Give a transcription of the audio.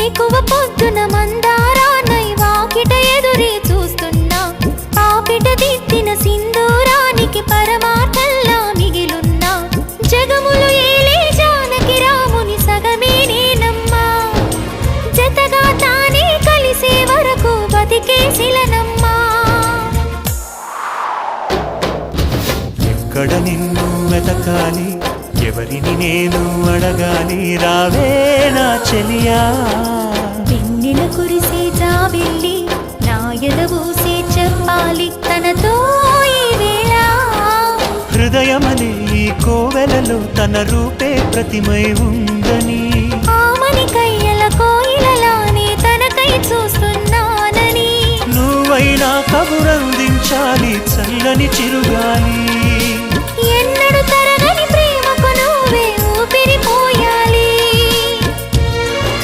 వేకువ పొద్దున మందారానై వాకిట ఎదురే చూస్తున్నా పాపిట దిద్దిన సింధూరానికి పరమార్థంలా మిగిలున్నా జగములు ఏలే జానకి రాముని సగమే నేనమ్మా జతగా తానే కలిసే వరకు బతికే శిలనమ్మా ఎక్కడ నిన్ను వెతకాలి ఎవరిని నేను అడగాలి రావే నా చెలియా వెన్నెల కురిసే జాబిల్లి నా ఎదబూసే చెప్పాలి తనతో ఈ వేళ హృదయమనే ఈ కోవెలలో తన రూపే ప్రతిమై ఉందని ఆమని కయ్యల కోయిలలానే తనకై చూస్తున్నానని నువ్వైనా కబురందించాలి చల్లని చిరుగాలి